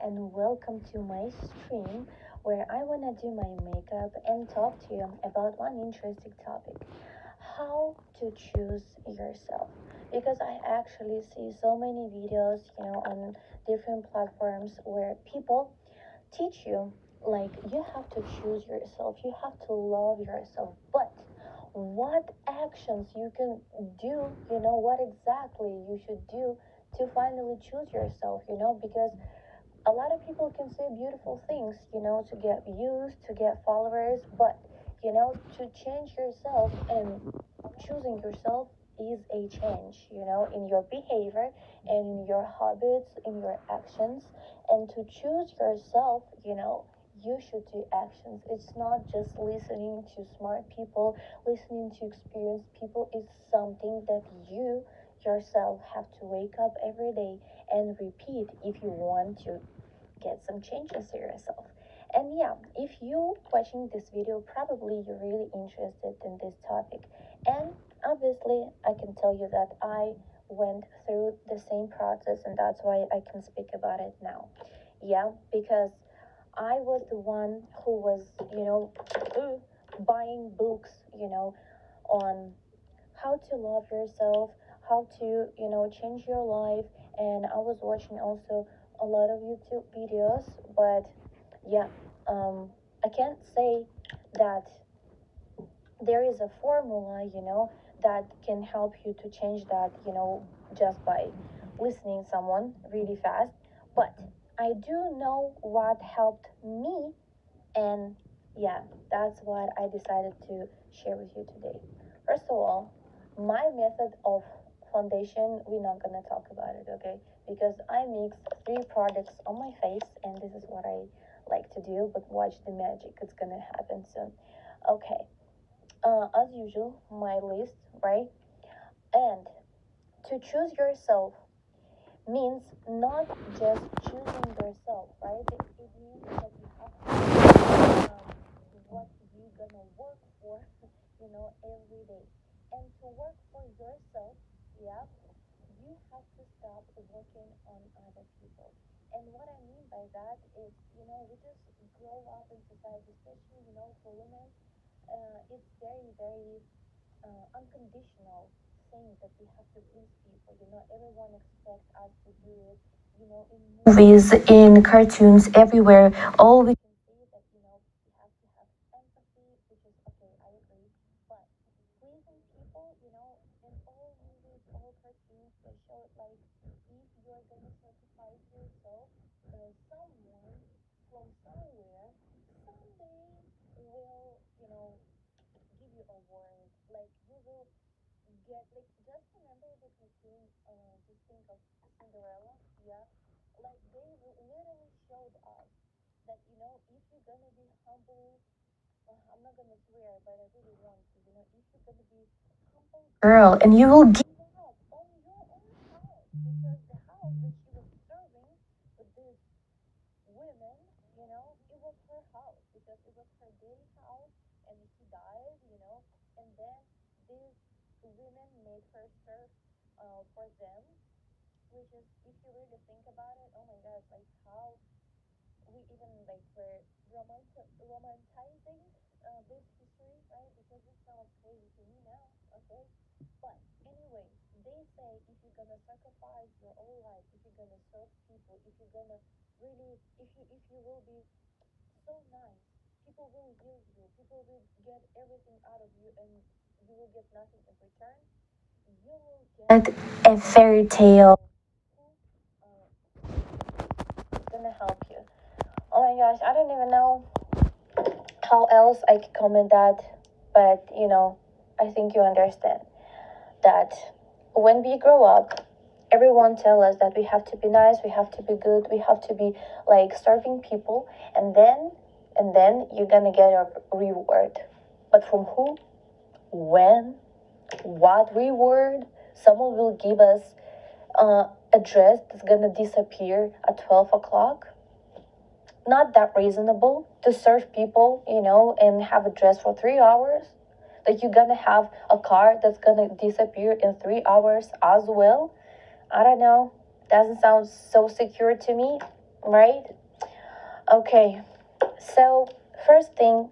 and welcome to my stream where I want to do my makeup and talk to you about one interesting topic: how to choose yourself. Because I actually see so many videos, on different platforms where people teach you like you have to choose yourself, you have to love yourself, but what actions you can do, what exactly you should do to finally choose yourself, because a lot of people can say beautiful things, to get views, to get followers, but to change yourself and choosing yourself is a change, in your behavior and in your habits, in your actions. And to choose yourself, you should do actions. It's not just listening to smart people, listening to experienced people. It's something that you yourself have to wake up every day and repeat if you want to get some changes to yourself. And yeah, if you watching this video, probably you're really interested in this topic. And obviously, I can tell you that I went through the same process, and that's why I can speak about it now. Yeah, because I was the one who was, buying books, on how to love yourself, how to, change your life. And I was watching also a lot of YouTube videos, but yeah, I can't say that there is a formula, that can help you to change that, just by listening someone really fast. But I do know what helped me, and yeah, that's what I decided to share with you today. First of all, my method of foundation, we're not gonna talk about it, okay? Because I mix three products on my face, and this is what I like to do. But watch the magic; it's gonna happen soon. Okay. As usual, my list, right? And to choose yourself means not just choosing yourself, right? It means that you have to what you gonna work for, every day. And to work for yourself, yeah, you have to stop working on other people. And what I mean by that is, we just grow up in society, especially, for women. It's very, very unconditional thing that we have to please people. Everyone expects us to do it. In movies, in cartoons, everywhere. All we can say that we have to have empathy, which is okay. I agree, but pleasing people, in all movies, all cartoons, they show it like if you're gonna sacrifice yourself, someone from somewhere someday will, give you a word. Like you will get, like, just remember the cartoon. Just think of Cinderella. Yeah, like they literally showed us that if you're gonna be humble, I'm not gonna swear, but I really want to. If you're gonna be humble girl, and you will give up on your own house, because the house that she was serving with this women, it was her house because it was her daddy's house, and he died, and then these women made her serve for them, which is, if you really think about it, oh my god, like how we even like were romanticizing this history, right? Because it sounds crazy to me now, okay? But anyway, they say if you're gonna sacrifice your whole life, if you're gonna serve people, if you're gonna really, if you will be so nice, people will use you, people will get everything out of you, and you will get nothing in return. You will get a fairy tale. Gonna help you. Oh my gosh, I don't even know how else I can comment that, but I think you understand that when we grow up, everyone tell us that we have to be nice, we have to be good, we have to be like serving people, and then you're gonna get a reward. But from who? When? What reward? Someone will give us a dress that's gonna disappear at 12 o'clock. Not that reasonable to serve people, and have a dress for 3 hours. That you're gonna have a car that's gonna disappear in 3 hours as well. I don't know. Doesn't sound so secure to me. right? Okay, so first thing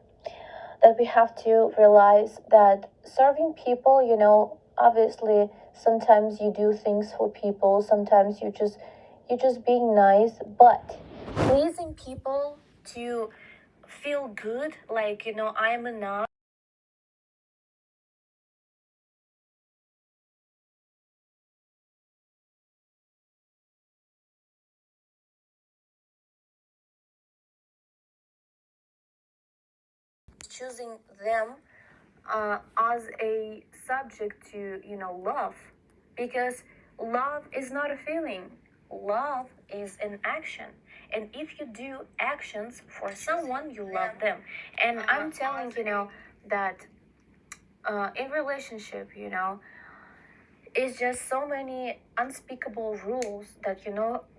that we have to realize that serving people, obviously sometimes you do things for people, sometimes you just being nice, but pleasing people to feel good, like, I'm enough. Choosing them as a subject to love, because love is not a feeling, love is an action, and if you do actions for someone, you love them. And I'm telling that in relationship, it's just so many unspeakable rules that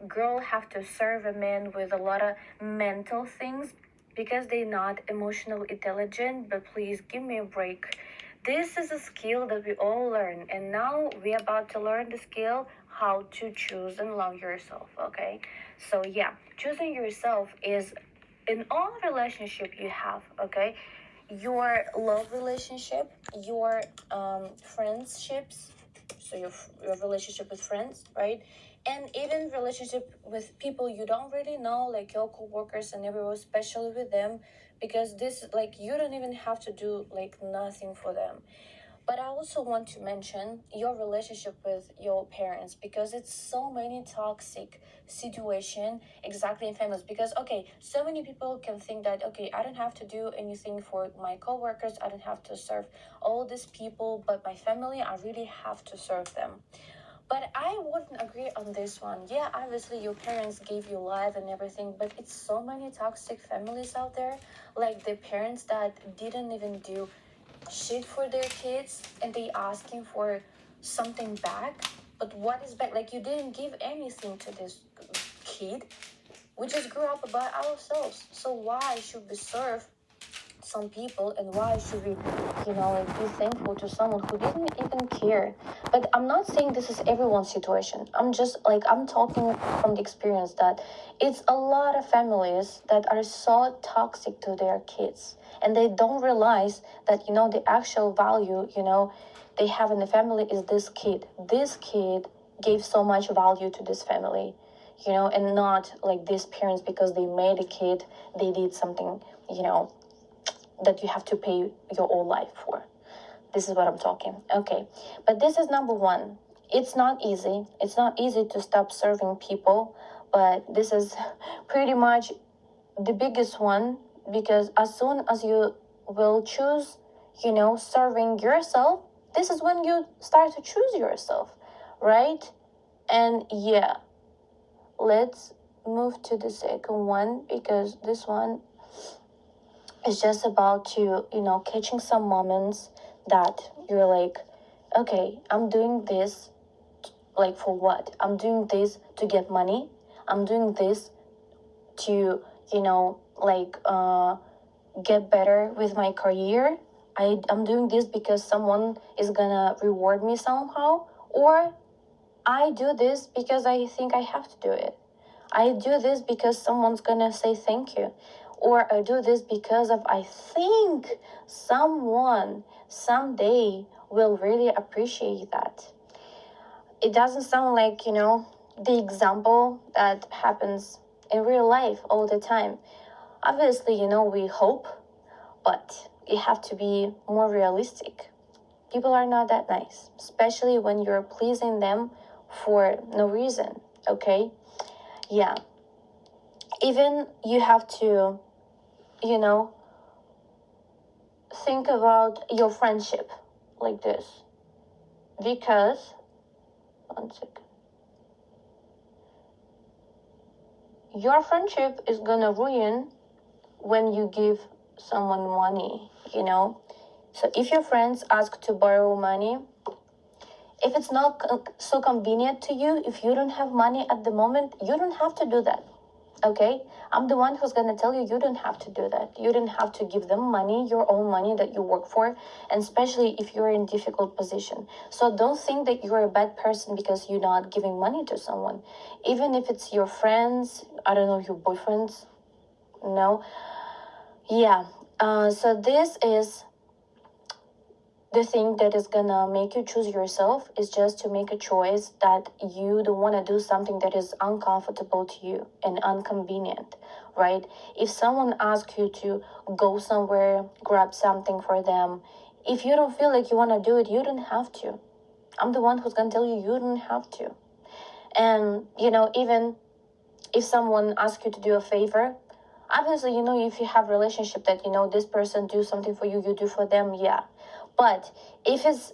girl have to serve a man with a lot of mental things because they're not emotional intelligent. But please give me a break. This is a skill that we all learn, and now we're about to learn the skill how to choose and love yourself. Okay, so yeah, choosing yourself is in all relationship you have. Okay, your love relationship, your friendships, so your relationship with friends, right? And even relationship with people you don't really know, like your co-workers and everyone, especially with them, because this, like, you don't even have to do like nothing for them. But I also want to mention your relationship with your parents, because it's so many toxic situation exactly in families. Because okay, so many people can think that okay, I don't have to do anything for my coworkers, I don't have to serve all these people, but my family, I really have to serve them. But I wouldn't agree on this one. Yeah, obviously your parents gave you life and everything, but it's so many toxic families out there, like the parents that didn't even do shit for their kids and they asking for something back. But what is back? Like, you didn't give anything to this kid. We just grew up by ourselves, so why should we serve some people, and why should we like be thankful to someone who didn't even care? But I'm not saying this is everyone's situation. I'm just like, I'm talking from the experience that it's a lot of families that are so toxic to their kids, and they don't realize that the actual value they have in the family is this kid gave so much value to this family, and not like these parents, because they made a kid, they did something that you have to pay your whole life for. This is what I'm talking. Okay. But this is number one. It's not easy. It's not easy to stop serving people, but this is pretty much the biggest one, because as soon as you will choose, serving yourself, this is when you start to choose yourself, right? And yeah, let's move to the second one, because this one it's just about to, catching some moments that you're like, okay, I'm doing this, like, for what? I'm doing this to get money. I'm doing this to, get better with my career. I'm doing this because someone is gonna reward me somehow. Or I do this because I think I have to do it. I do this because someone's gonna say thank you. Or I do this because of I think someone someday will really appreciate that. It doesn't sound like, the example that happens in real life all the time. Obviously, we hope, but you have to be more realistic. People are not that nice, especially when you're pleasing them for no reason, okay? Yeah. Even you have to, you know, think about your friendship like this. Because, one second, your friendship is gonna ruin when you give someone money, So if your friends ask to borrow money, if it's not so convenient to you, if you don't have money at the moment, you don't have to do that. Okay, I'm the one who's gonna tell you don't have to do that. You don't have to give them money, your own money that you work for, and especially if you're in difficult position. So don't think that you're a bad person because you're not giving money to someone, even if it's your friends. I don't know, your boyfriends. No, yeah. So this is the thing that is gonna make you choose yourself, is just to make a choice that you don't want to do something that is uncomfortable to you and inconvenient, right? If someone asks you to go somewhere, grab something for them, if you don't feel like you want to do it, you don't have to. I'm the one who's gonna tell you you don't have to. And even if someone asks you to do a favor, obviously, if you have relationship that this person do something for you, you do for them, yeah. But if it's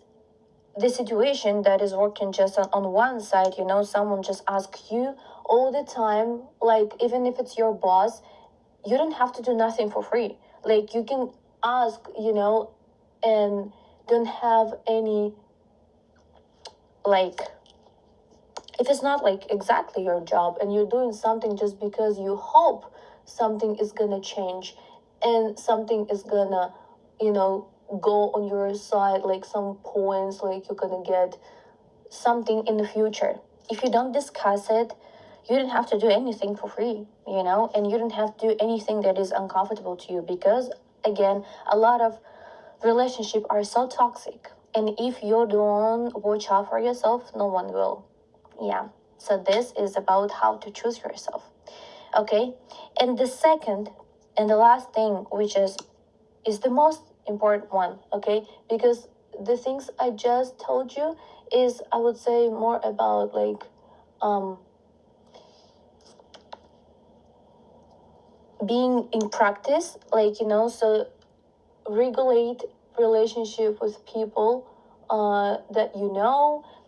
the situation that is working just on one side, someone just asks you all the time, like even if it's your boss, you don't have to do nothing for free. Like you can ask, and don't have any, like, if it's not like exactly your job and you're doing something just because you hope something is gonna change and something is gonna, go on your side, like some points, like you're gonna get something in the future. If you don't discuss it, you don't have to do anything for free, and you don't have to do anything that is uncomfortable to you, because again, a lot of relationships are so toxic. And if you don't watch out for yourself, no one will. Yeah. So this is about how to choose yourself. Okay. And the second and the last thing, which is the most important one, okay? Because the things I just told you is, I would say, more about like being in practice, like, so regulate relationship with people that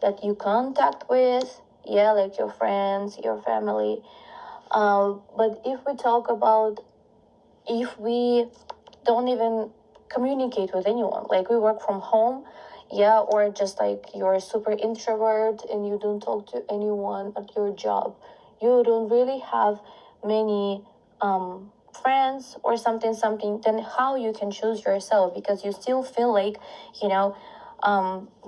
that you contact with, yeah, like your friends, your family. But if we talk about, if we don't even communicate with anyone, like we work from home, yeah, or just like you're a super introvert and you don't talk to anyone at your job, you don't really have many friends or something, then how you can choose yourself? Because you still feel like,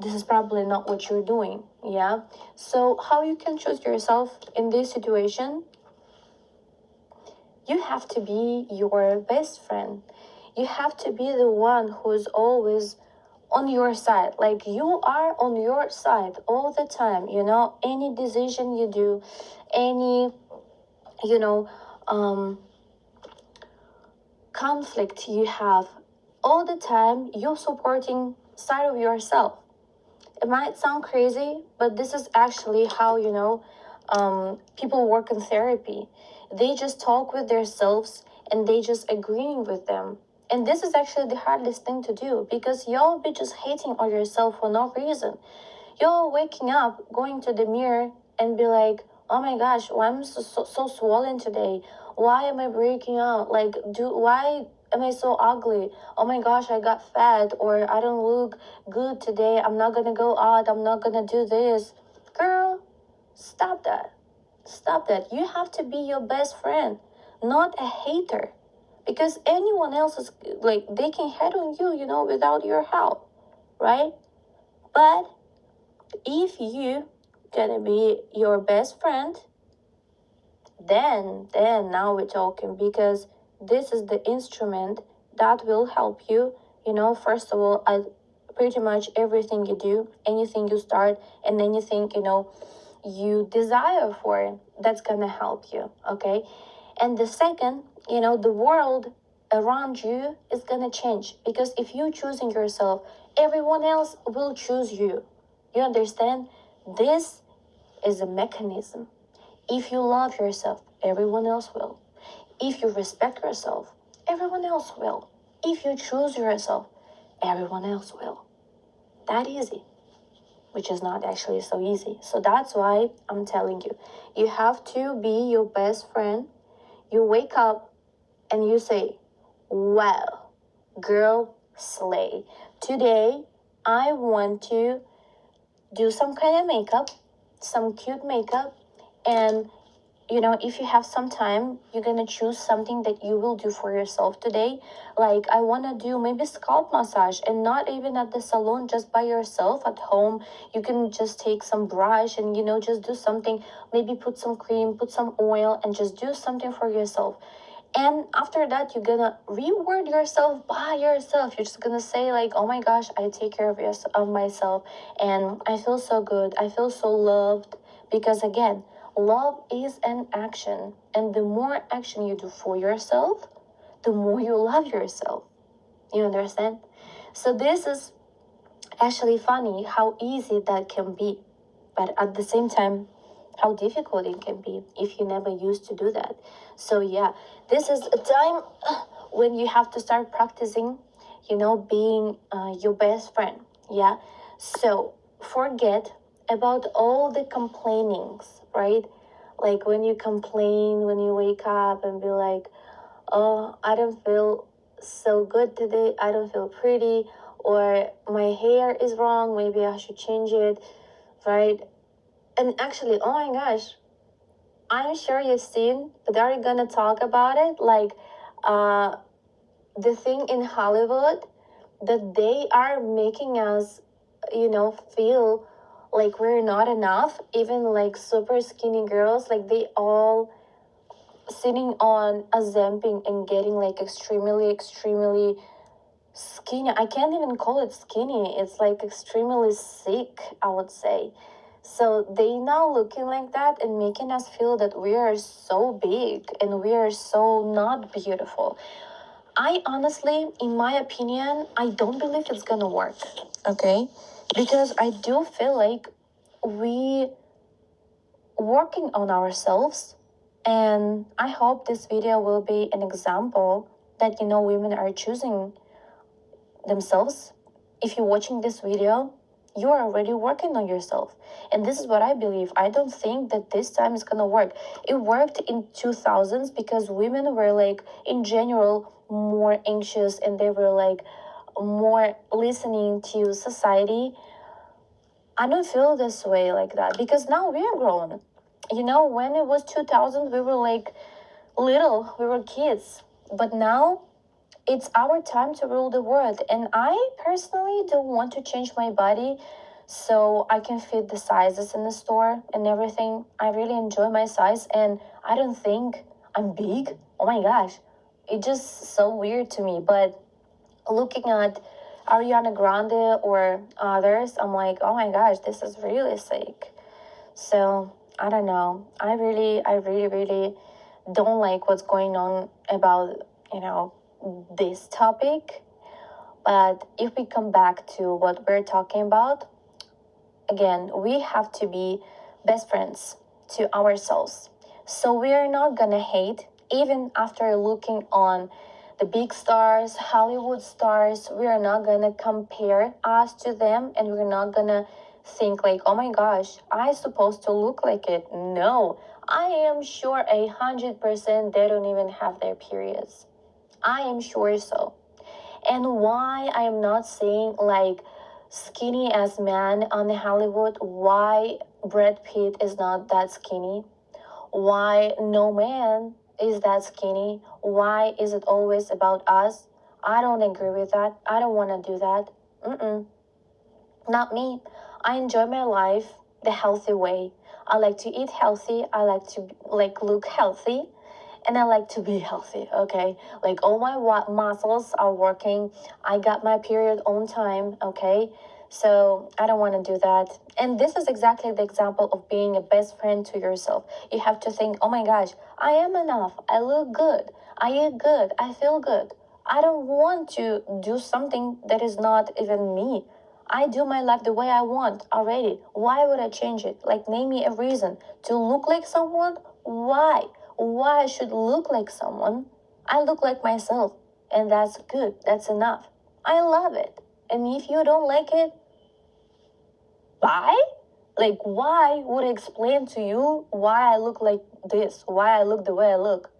this is probably not what you're doing, yeah. So how you can choose yourself in this situation? You have to be your best friend. You have to be the one who's always on your side. Like you are on your side all the time, any decision you do, any, you know, conflict you have, all the time you're supporting side of yourself. It might sound crazy, but this is actually how, people work in therapy. They just talk with themselves and they just agreeing with them. And this is actually the hardest thing to do, because you'll be just hating on yourself for no reason. You're waking up, going to the mirror and be like, oh my gosh, why am I so swollen today? Why am I breaking out? Like, why am I so ugly? Oh my gosh, I got fat, or I don't look good today. I'm not gonna go out. I'm not gonna do this. Girl, stop that. Stop that. You have to be your best friend, not a hater. Because anyone else is like, they can hate on you, without your help, right? But if you gonna be your best friend, then now we're talking, because this is the instrument that will help you, first of all, at pretty much everything you do, anything you start, and anything, you desire for, that's gonna help you, okay? And the second, the world around you is gonna change, because if you choosing yourself, everyone else will choose you. You understand? This is a mechanism. If you love yourself, everyone else will. If you respect yourself, everyone else will. If you choose yourself, everyone else will. That easy, which is not actually so easy. So that's why I'm telling you, you have to be your best friend. You wake up and you say, wow, girl, slay. Today, I want to do some kind of makeup, some cute makeup, and if you have some time, you're gonna choose something that you will do for yourself today. Like, I want to do maybe scalp massage, and not even at the salon, just by yourself at home. You can just take some brush and just do something. Maybe put some cream, put some oil, and just do something for yourself. And after that, you're gonna reward yourself by yourself. You're just gonna say like, oh my gosh, I take care of myself, and I feel so good, I feel so loved. Because again, love is an action, and the more action you do for yourself, the more you love yourself. You understand? So this is actually funny how easy that can be, but at the same time, how difficult it can be if you never used to do that. So yeah, this is a time when you have to start practicing, being your best friend. Yeah. So forget about all the complainings, right? Like when you complain, when you wake up and be like, oh, I don't feel so good today, I don't feel pretty, or my hair is wrong, maybe I should change it, right? And actually, oh my gosh, I'm sure you've seen, but they're gonna talk about it, like the thing in Hollywood, that they are making us, feel like we're not enough. Even like super skinny girls, like they all sitting on a Ozempic and getting like extremely, extremely skinny. I can't even call it skinny. It's like extremely sick, I would say. So they now looking like that and making us feel that we are so big and we are so not beautiful. I honestly, in my opinion, I don't believe it's gonna work. Okay? Because I do feel like we working on ourselves, and I hope this video will be an example that women are choosing themselves. If you're watching this video, you're already working on yourself. And this is what I believe. I don't think that this time is gonna work. It worked in 2000s because women were like, in general, more anxious, and they were like more listening to society. I don't feel this way like that because now we are grown. When it was 2000, we were like little, we were kids. But now it's our time to rule the world. And I personally don't want to change my body so I can fit the sizes in the store and everything. I really enjoy my size, and I don't think I'm big. Oh my gosh. It's just so weird to me. But looking at Ariana Grande or others, I'm like, oh my gosh, this is really sick. So I don't know. I really, really don't like what's going on about, this topic. But if we come back to what we're talking about, again, we have to be best friends to ourselves. So we are not gonna hate, even after looking on the big stars, Hollywood stars. We are not gonna compare us to them, and we're not gonna think like, oh my gosh, I supposed to look like it. No, I am sure 100% they don't even have their periods. I am sure so. And why I am not saying like skinny as man on the Hollywood, why Brad Pitt is not that skinny, why no man is that skinny, why is it always about us? I don't agree with that. I don't want to do that. Not me. I enjoy my life the healthy way. I like to eat healthy. I like to look healthy, and I like to be healthy. Okay, like all my muscles are working. I got my period on time. Okay, so I don't want to do that. And this is exactly the example of being a best friend to yourself. You have to think, oh my gosh, I am enough. I look good. I eat good. I feel good. I don't want to do something that is not even me. I do my life the way I want already. Why would I change it? Like, name me a reason to look like someone. Why? Why I should look like someone? I look like myself, and that's good. That's enough. I love it. And if you don't like it, why? Like, why would I explain to you why I look like this? Why I look the way I look?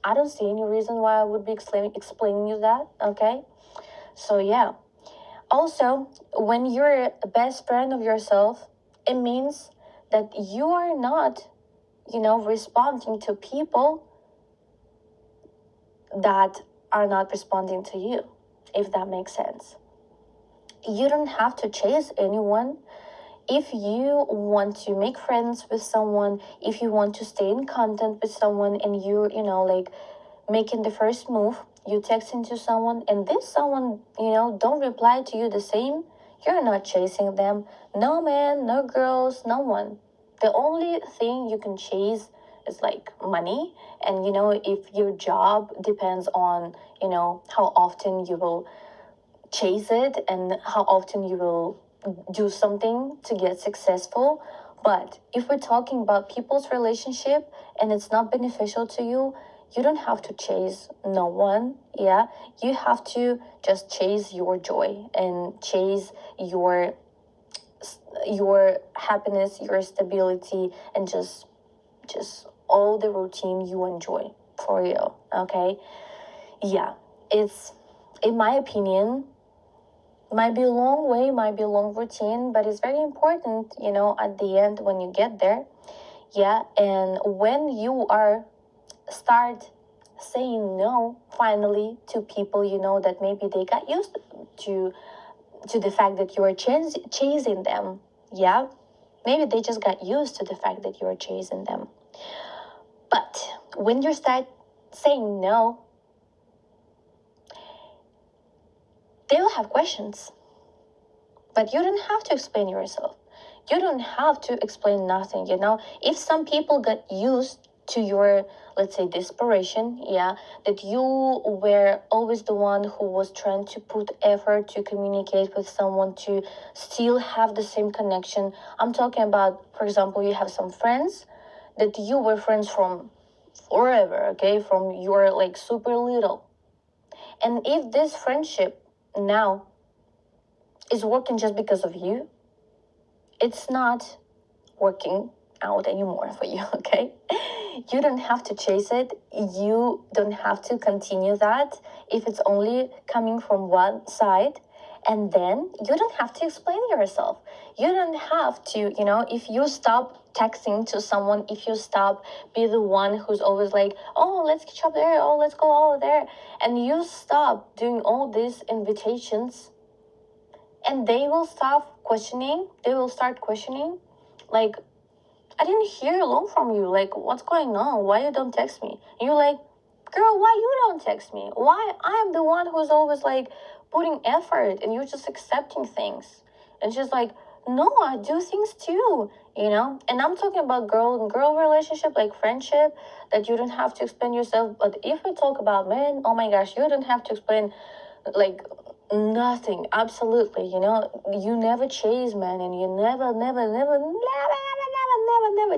I don't see any reason why I would be explaining you that, okay? So, yeah. Also, when you're a best friend of yourself, it means that you are not responding to people that are not responding to you, if that makes sense. You don't have to chase anyone. If you want to make friends with someone, if you want to stay in contact with someone, and like making the first move, you texting to someone, and this someone, don't reply to you the same, you're not chasing them. No man, no girls, no one. The only thing you can chase is like money. And if your job depends on, how often you will chase it and how often you will do something to get successful. But if we're talking about people's relationship and it's not beneficial to you, you don't have to chase no one. Yeah, you have to just chase your joy and chase your happiness, your stability, and just all the routine you enjoy for real. Okay, yeah, it's, in my opinion, might be a long way, might be a long routine, but it's very important, at the end when you get there. Yeah, and when you are start saying no finally to people, that maybe they got used to the fact that you are chasing them. Yeah, maybe they just got used to the fact that you are chasing them. But when you start saying no, they will have questions. But you don't have to explain yourself. You don't have to explain nothing. If some people got used to your, let's say, desperation, yeah, that you were always the one who was trying to put effort to communicate with someone, to still have the same connection. I'm talking about, for example, you have some friends that you were friends from forever, okay, from you were like super little. And if this friendship now is working just because of you, it's not working out anymore for you, okay? You don't have to chase it. You don't have to continue that if it's only coming from one side. And then you don't have to explain yourself. You don't have to, if you stop texting to someone, if you stop be the one who's always like, oh, let's catch up there, oh, let's go over there, and you stop doing all these invitations, and they will start questioning, like, I didn't hear alone from you, like, what's going on, why you don't text me? And you're like, girl, why you don't text me? Why I'm the one who's always like putting effort and you're just accepting things? And she's like, no, I do things too, and I'm talking about girl and girl relationship, like friendship, that you don't have to explain yourself. But if we talk about men, oh my gosh, you don't have to explain like nothing. Absolutely. You never chase men, and you never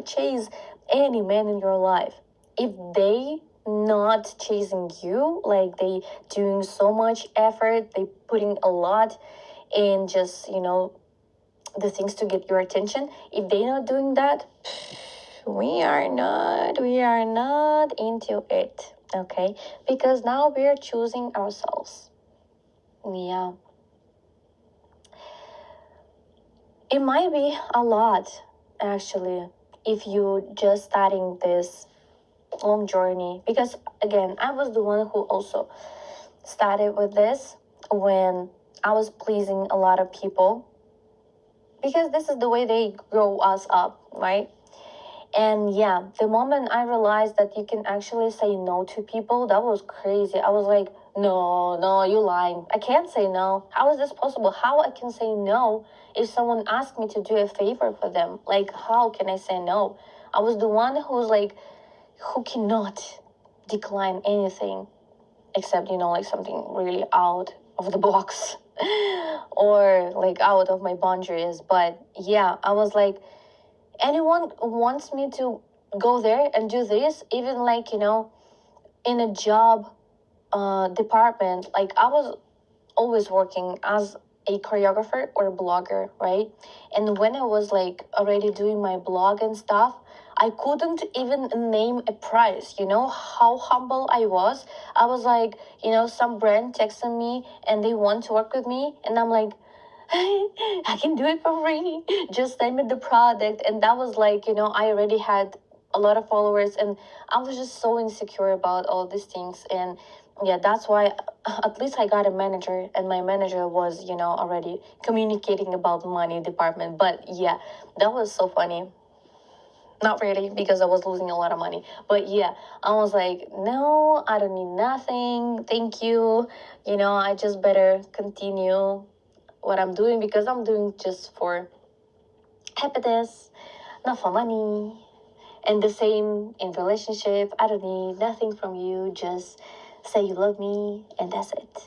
chase any man in your life if they not chasing you, like they doing so much effort, they putting a lot in just the things to get your attention. If they not doing that, we are not into it. Okay, because now we're choosing ourselves. Yeah. It might be a lot, actually, if you just starting this long journey. Because, again, I was the one who also started with this when I was pleasing a lot of people. Because this is the way they grow us up, right? And yeah, the moment I realized that you can actually say no to people, that was crazy. I was like, no, you lying. I can't say no. How is this possible? How I can say no if someone asked me to do a favor for them? Like, how can I say no? I was the one who's like, who cannot decline anything except, like something really out of the box or like out of my boundaries. But yeah, I was like, anyone wants me to go there and do this, even like, in a job department, like I was always working as a choreographer or a blogger, right? And when I was like already doing my blog and stuff, I couldn't even name a price. How humble I was. I was like, some brand texted me and they want to work with me, and I'm like, I can do it for free. Just send me the product. And that was like, I already had a lot of followers, and I was just so insecure about all these things. And yeah, that's why at least I got a manager, and my manager was, already communicating about money department. But yeah, that was so funny. Not really, because I was losing a lot of money. But yeah, I was like, no, I don't need nothing. Thank you. I just better continue what I'm doing, because I'm doing just for happiness, not for money. And the same in relationship. I don't need nothing from you. Just say you love me, and that's it.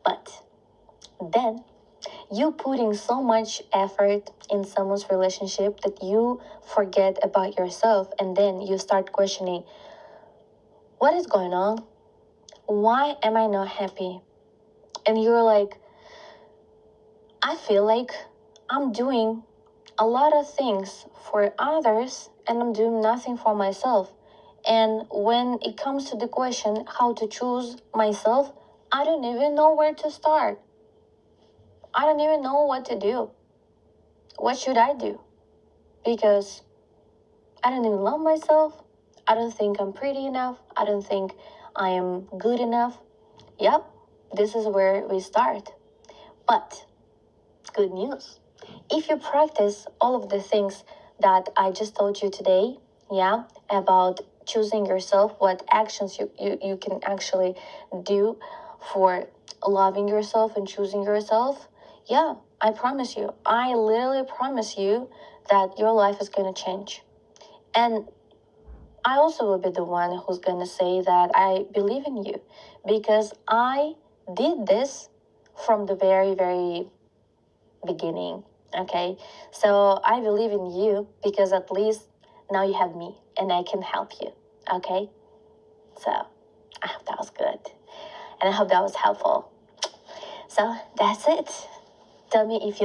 But then you putting so much effort in someone's relationship that you forget about yourself, and then you start questioning, what is going on? Why am I not happy? And you're like, I feel like I'm doing a lot of things for others and I'm doing nothing for myself. And when it comes to the question how to choose myself, I don't even know where to start. I don't even know what to do. What should I do? Because I don't even love myself. I don't think I'm pretty enough. I don't think I am good enough. Yep, this is where we start. But good news. If you practice all of the things that I just told you today, yeah, about choosing yourself, what actions you can actually do for loving yourself and choosing yourself, yeah, I promise you, I literally promise you that your life is going to change. And I also will be the one who's going to say that I believe in you, because I did this from the very, very beginning. Okay, so I believe in you, because at least now you have me and I can help you. Okay, so I hope that was good, and I hope that was helpful. So that's it. Tell me if you